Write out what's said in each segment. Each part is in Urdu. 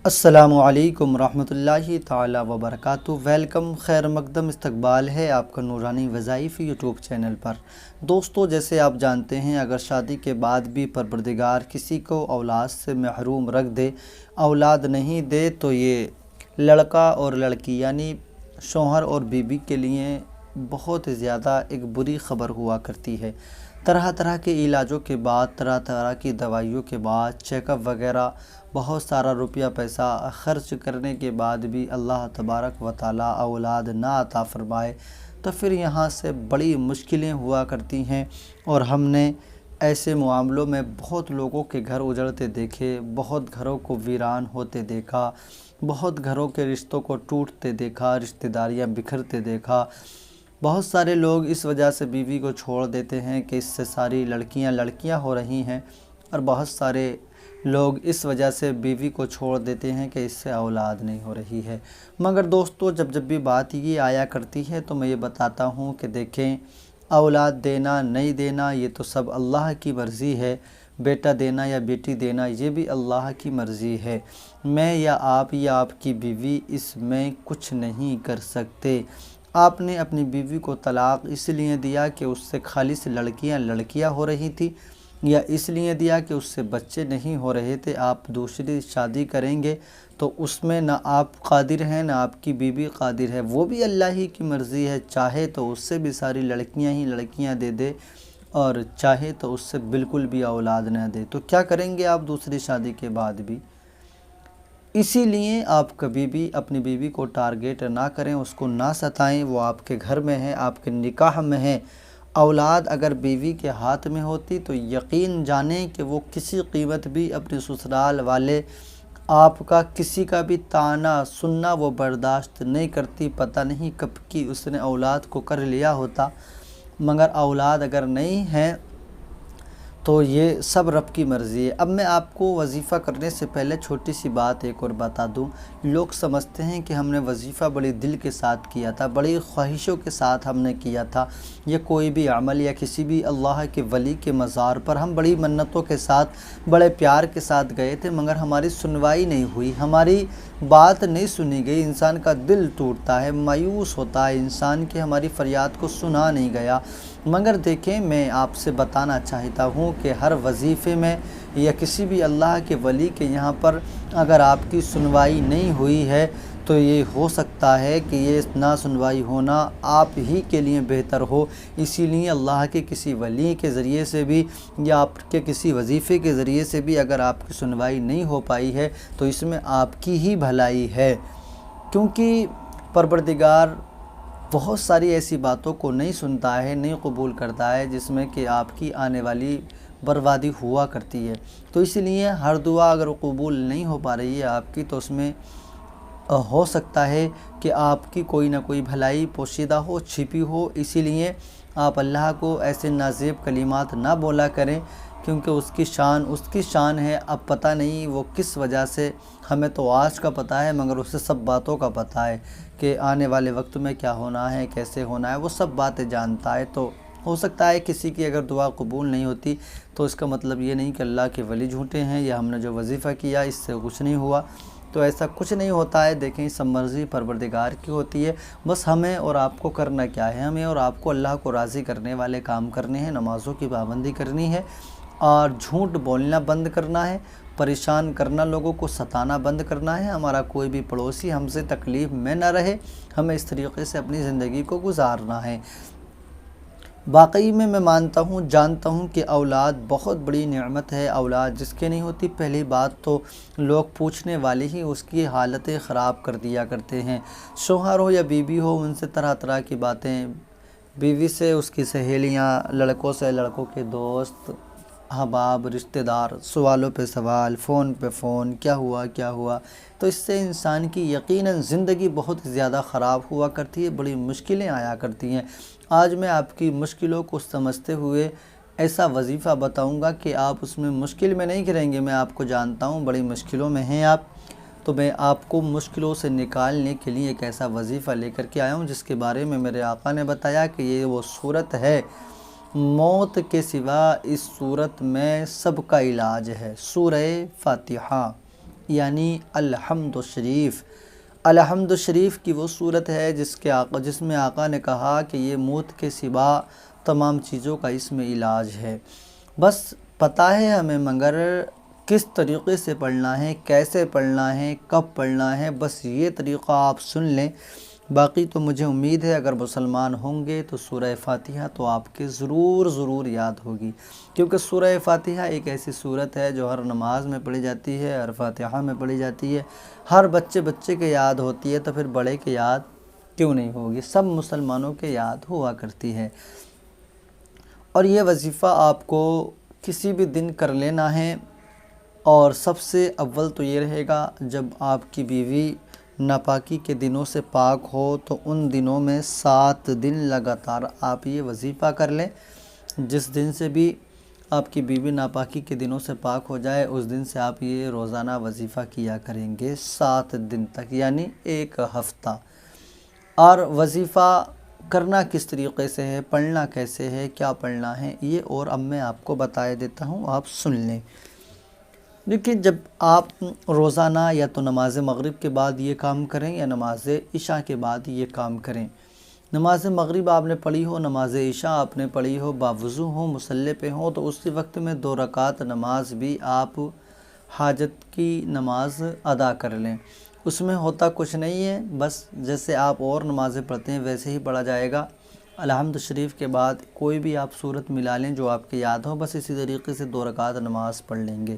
السلام علیکم ورحمۃ اللہ تعالی وبرکاتہ۔ ویلکم، خیر مقدم استقبال ہے آپ کا نورانی وظائف یوٹیوب چینل پر۔ دوستو، جیسے آپ جانتے ہیں، اگر شادی کے بعد بھی پروردگار کسی کو اولاد سے محروم رکھ دے، اولاد نہیں دے، تو یہ لڑکا اور لڑکی یعنی شوہر اور بیوی کے لیے بہت زیادہ ایک بری خبر ہوا کرتی ہے۔ طرح طرح کے علاجوں کے بعد، طرح طرح کی دوائیوں کے بعد، چیک اپ وغیرہ بہت سارا روپیہ پیسہ خرچ کرنے کے بعد بھی اللہ تبارک و تعالی اولاد نہ عطا فرمائے تو پھر یہاں سے بڑی مشکلیں ہوا کرتی ہیں۔ اور ہم نے ایسے معاملوں میں بہت لوگوں کے گھر اجڑتے دیکھے، بہت گھروں کو ویران ہوتے دیکھا، بہت گھروں کے رشتوں کو ٹوٹتے دیکھا، رشتہ داریاں بکھرتے دیکھا۔ بہت سارے لوگ اس وجہ سے بیوی کو چھوڑ دیتے ہیں کہ اس سے ساری لڑکیاں ہو رہی ہیں، اور بہت سارے لوگ اس وجہ سے بیوی کو چھوڑ دیتے ہیں کہ اس سے اولاد نہیں ہو رہی ہے۔ مگر دوستو، جب بھی بات یہ آیا کرتی ہے تو میں یہ بتاتا ہوں کہ دیکھیں، اولاد دینا نہیں دینا یہ تو سب اللہ کی مرضی ہے۔ بیٹا دینا یا بیٹی دینا یہ بھی اللہ کی مرضی ہے۔ میں یا آپ کی بیوی اس میں کچھ نہیں کر سکتے۔ آپ نے اپنی بیوی کو طلاق اس لیے دیا کہ اس سے خالص لڑکیاں ہو رہی تھی، یا اس لیے دیا کہ اس سے بچے نہیں ہو رہے تھے۔ آپ دوسری شادی کریں گے تو اس میں نہ آپ قادر ہیں، نہ آپ کی بیوی قادر ہے، وہ بھی اللہ ہی کی مرضی ہے۔ چاہے تو اس سے بھی ساری لڑکیاں دے دے، اور چاہے تو اس سے بالکل بھی اولاد نہ دے، تو کیا کریں گے آپ دوسری شادی کے بعد بھی؟ اسی لیے آپ کبھی بھی اپنی بیوی کو ٹارگیٹ نہ کریں، اس کو نہ ستائیں، وہ آپ کے گھر میں ہے، آپ کے نکاح میں ہے۔ اولاد اگر بیوی کے ہاتھ میں ہوتی تو یقین جانیں کہ وہ کسی قیمت بھی اپنے سسرال والے آپ کا کسی کا بھی طعنہ سننا وہ برداشت نہیں کرتی۔ پتہ نہیں کب کی اس نے اولاد کو کر لیا ہوتا، مگر اولاد اگر نہیں ہے تو یہ سب رب کی مرضی ہے۔ اب میں آپ کو وظیفہ کرنے سے پہلے چھوٹی سی بات ایک اور بتا دوں۔ لوگ سمجھتے ہیں کہ ہم نے وظیفہ بڑی دل کے ساتھ کیا تھا، بڑی خواہشوں کے ساتھ ہم نے کیا تھا، یا کوئی بھی عمل یا کسی بھی اللہ کے ولی کے مزار پر ہم بڑی منتوں کے ساتھ، بڑے پیار کے ساتھ گئے تھے، مگر ہماری سنوائی نہیں ہوئی، ہماری بات نہیں سنی گئی۔ انسان کا دل ٹوٹتا ہے، مایوس ہوتا ہے انسان کہ ہماری فریاد کو سنا نہیں گیا۔ مگر دیکھیں، میں آپ سے بتانا چاہتا ہوں کہ ہر وظیفے میں یا کسی بھی اللہ کے ولی کے یہاں پر اگر آپ کی سنوائی نہیں ہوئی ہے تو یہ ہو سکتا ہے کہ یہ نہ سنوائی ہونا آپ ہی کے لیے بہتر ہو۔ اسی لیے اللہ کے کسی ولی کے ذریعے سے بھی یا آپ کے کسی وظیفے کے ذریعے سے بھی اگر آپ کی سنوائی نہیں ہو پائی ہے تو اس میں آپ کی ہی بھلائی ہے، کیونکہ پروردگار بہت ساری ایسی باتوں کو نہیں سنتا ہے، نہیں قبول کرتا ہے جس میں کہ آپ کی آنے والی بربادی ہوا کرتی ہے۔ تو اس لیے ہر دعا اگر قبول نہیں ہو پا رہی ہے آپ کی، تو اس میں ہو سکتا ہے کہ آپ کی کوئی نہ کوئی بھلائی پوشیدہ ہو، چھپی ہو۔ اسی لیے آپ اللہ کو ایسے نازیب کلمات نہ بولا کریں، کیونکہ اس کی شان ہے۔ اب پتہ نہیں وہ کس وجہ سے، ہمیں تو آج کا پتہ ہے مگر اسے سب باتوں کا پتہ ہے کہ آنے والے وقت میں کیا ہونا ہے، کیسے ہونا ہے، وہ سب باتیں جانتا ہے۔ تو ہو سکتا ہے کسی کی اگر دعا قبول نہیں ہوتی تو اس کا مطلب یہ نہیں کہ اللہ کے ولی جھوٹے ہیں، یا ہم نے جو وظیفہ کیا اس سے کچھ نہیں ہوا، تو ایسا کچھ نہیں ہوتا ہے۔ دیکھیں، سب مرضی پروردگار کی ہوتی ہے، بس ہمیں اور آپ کو کرنا کیا ہے؟ ہمیں اور آپ کو اللہ کو راضی کرنے والے کام کرنے ہیں، نمازوں کی پابندی کرنی ہے، اور جھوٹ بولنا بند کرنا ہے، پریشان کرنا، لوگوں کو ستانا بند کرنا ہے۔ ہمارا کوئی بھی پڑوسی ہم سے تکلیف میں نہ رہے، ہمیں اس طریقے سے اپنی زندگی کو گزارنا ہے۔ واقعی میں مانتا ہوں، جانتا ہوں کہ اولاد بہت بڑی نعمت ہے۔ اولاد جس کے نہیں ہوتی، پہلی بات تو لوگ پوچھنے والے ہی اس کی حالتیں خراب کر دیا کرتے ہیں۔ شوہر ہو یا بیوی ہو، ان سے طرح طرح کی باتیں، بیوی سے اس کی سہیلیاں، لڑکوں سے لڑکوں کے دوست، احباب، رشتہ دار، سوالوں پہ سوال، فون پہ فون، کیا ہوا، تو اس سے انسان کی یقیناً زندگی بہت زیادہ خراب ہوا کرتی ہے، بڑی مشکلیں آیا کرتی ہیں۔ آج میں آپ کی مشکلوں کو سمجھتے ہوئے ایسا وظیفہ بتاؤں گا کہ آپ اس میں مشکل میں نہیں گریں گے۔ میں آپ کو جانتا ہوں بڑی مشکلوں میں ہیں آپ، تو میں آپ کو مشکلوں سے نکالنے کے لیے ایک ایسا وظیفہ لے کر کے آیا ہوں جس کے بارے میں میرے آقا نے بتایا کہ یہ وہ صورت ہے، موت کے سوا اس صورت میں سب کا علاج ہے۔ سورہ فاتحہ، یعنی الحمد شریف۔ الحمد شریف کی وہ صورت ہے جس میں آقا نے کہا کہ یہ موت کے سوا تمام چیزوں کا اس میں علاج ہے۔ بس پتہ ہے ہمیں، مگر کس طریقے سے پڑھنا ہے، کیسے پڑھنا ہے، کب پڑھنا ہے، بس یہ طریقہ آپ سن لیں۔ باقی تو مجھے امید ہے اگر مسلمان ہوں گے تو سورہ فاتحہ تو آپ کے ضرور یاد ہوگی، کیونکہ سورہ فاتحہ ایک ایسی سورت ہے جو ہر نماز میں پڑھی جاتی ہے، ہر فاتحہ میں پڑھی جاتی ہے، ہر بچے کے یاد ہوتی ہے، تو پھر بڑے کے یاد کیوں نہیں ہوگی، سب مسلمانوں کے یاد ہوا کرتی ہے۔ اور یہ وظیفہ آپ کو کسی بھی دن کر لینا ہے، اور سب سے اول تو یہ رہے گا جب آپ کی بیوی ناپاکی کے دنوں سے پاک ہو تو ان دنوں میں 7 دن لگاتار آپ یہ وظیفہ کر لیں۔ جس دن سے بھی آپ کی بیوی ناپاکی کے دنوں سے پاک ہو جائے اس دن سے آپ یہ روزانہ وظیفہ کیا کریں گے 7 دن تک، یعنی 1 ہفتہ۔ اور وظیفہ کرنا کس طریقے سے ہے، پڑھنا کیسے ہے، کیا پڑھنا ہے، یہ اور اب میں آپ کو بتا دیتا ہوں، آپ سن لیں۔ دیکھیں، جب آپ روزانہ یا تو نماز مغرب کے بعد یہ کام کریں یا نماز عشاء کے بعد یہ کام کریں۔ نماز مغرب آپ نے پڑھی ہو، نماز عشاء آپ نے پڑھی ہو، باوضو ہو، مصلی پہ ہو، تو اسی وقت میں 2 رکعت نماز بھی آپ حاجت کی نماز ادا کر لیں۔ اس میں ہوتا کچھ نہیں ہے، بس جیسے آپ اور نمازیں پڑھتے ہیں ویسے ہی پڑھا جائے گا۔ الحمد شریف کے بعد کوئی بھی آپ صورت ملا لیں جو آپ کی یاد ہو، بس اسی طریقے سے 2 رکعت نماز پڑھ لیں گے۔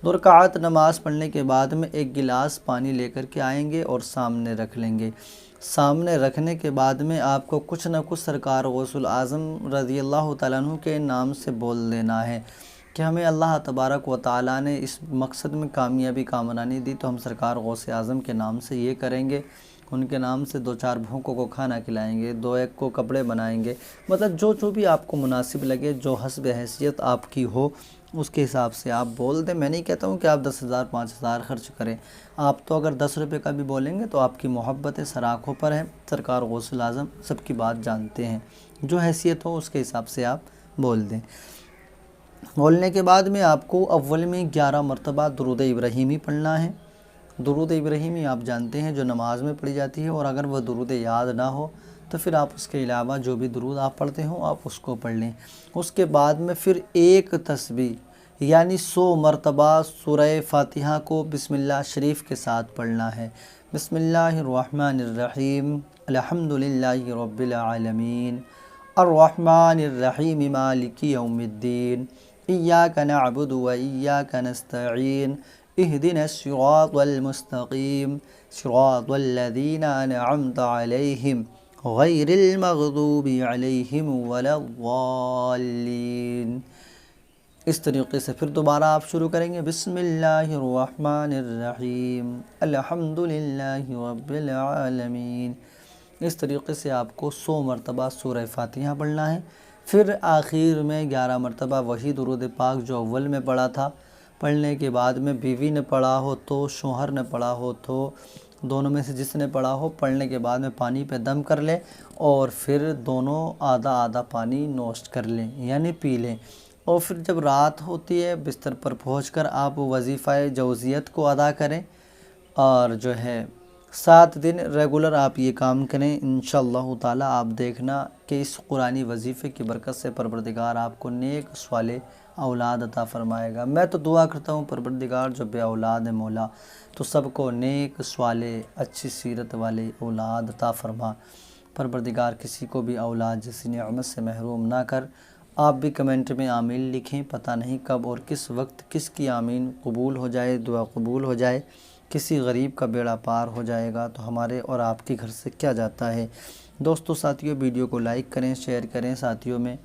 2 رکعت نماز پڑھنے کے بعد میں 1 گلاس پانی لے کر کے آئیں گے اور سامنے رکھ لیں گے۔ سامنے رکھنے کے بعد میں آپ کو کچھ نہ کچھ سرکار غوث الاعظم رضی اللہ تعالیٰ عنہ کے نام سے بول دینا ہے کہ ہمیں اللہ تبارک و تعالیٰ نے اس مقصد میں کامیابی کامرانی دی، تو ہم سرکار غوث اعظم کے نام سے یہ کریں گے، ان کے نام سے 2-4 بھوکوں کو کھانا کھلائیں گے، 2-1 کو کپڑے بنائیں گے، مطلب جو بھی آپ کو مناسب لگے، جو حسب حیثیت آپ کی ہو اس کے حساب سے آپ بول دیں۔ میں نہیں کہتا ہوں کہ آپ 10,000 5,000 خرچ کریں، آپ تو اگر 10 روپے کا بھی بولیں گے تو آپ کی محبت سر آنکھوں پر ہے، سرکار غوث الاعظم سب کی بات جانتے ہیں، جو حیثیت ہو اس کے حساب سے آپ بول دیں۔ بولنے کے بعد میں آپ کو اول میں 11 مرتبہ درود ابراہیمی پڑھنا ہے۔ درود ابراہیمی آپ جانتے ہیں جو نماز میں پڑھی جاتی ہے، اور اگر وہ درود یاد نہ ہو تو پھر آپ اس کے علاوہ جو بھی درود آپ پڑھتے ہوں آپ اس کو پڑھ لیں۔ اس کے بعد میں پھر 1 تسبیح یعنی 100 مرتبہ سورہ فاتحہ کو بسم اللہ شریف کے ساتھ پڑھنا ہے۔ بسم اللہ الرحمن الرحیم، الحمدللہ رب العالمین، الرحمن الرحیم، مالک یوم الدین، ایاک نعبد و ایاک نستعین، اہدنا الصراط المستقیم، صراط الذین انعمت علیہم غیر المغضوب علیہم ولا الضالین۔ اس طریقے سے پھر دوبارہ آپ شروع کریں گے، بسم اللہ الرحمن الرحیم، الحمدللہ رب العالمین۔ اس طریقے سے آپ کو 100 مرتبہ سورہ فاتحہ پڑھنا ہے۔ پھر آخر میں 11 مرتبہ وہی درود پاک جو اول میں پڑھا تھا، پڑھنے کے بعد میں بیوی نے پڑھا ہو تو شوہر نے پڑھا ہو تو دونوں میں سے جس نے پڑھا ہو، پڑھنے کے بعد میں پانی پہ دم کر لیں اور پھر دونوں آدھا پانی نوش کر لیں یعنی پی لیں۔ اور پھر جب رات ہوتی ہے بستر پر پہنچ کر آپ وظیفہ جوزیت کو ادا کریں، اور جو ہے 7 دن ریگولر آپ یہ کام کریں، انشاءاللہ تعالی آپ دیکھنا کہ اس قرآنی وظیفے کی برکت سے پروردگار آپ کو نیک صالح اولاد عطا فرمائے گا۔ میں تو دعا کرتا ہوں پروردگار جو بے اولاد ہے مولا، تو سب کو نیک صالح اچھی سیرت والے اولاد عطا فرما۔ پروردگار کسی کو بھی اولاد جیسی نعمت سے محروم نہ کر۔ آپ بھی کمنٹ میں آمین لکھیں، پتہ نہیں کب اور کس وقت کس کی آمین قبول ہو جائے، دعا قبول ہو جائے، کسی غریب کا بیڑا پار ہو جائے گا تو ہمارے اور آپ کے گھر سے کیا جاتا ہے۔ دوستو ساتھیوں، ویڈیو کو لائک کریں، شیئر کریں، ساتھیوں میں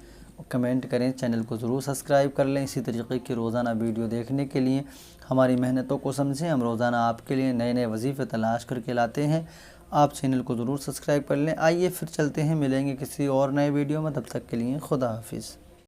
کمنٹ کریں، چینل کو ضرور سبسکرائب کر لیں۔ اسی طریقے کی روزانہ ویڈیو دیکھنے کے لیے ہماری محنتوں کو سمجھیں، ہم روزانہ آپ کے لیے نئے وظیفے تلاش کر کے لاتے ہیں، آپ چینل کو ضرور سبسکرائب کر لیں۔ آئیے پھر چلتے ہیں، ملیں گے کسی اور نئے ویڈیو میں، تب تک کے لیے خدا حافظ۔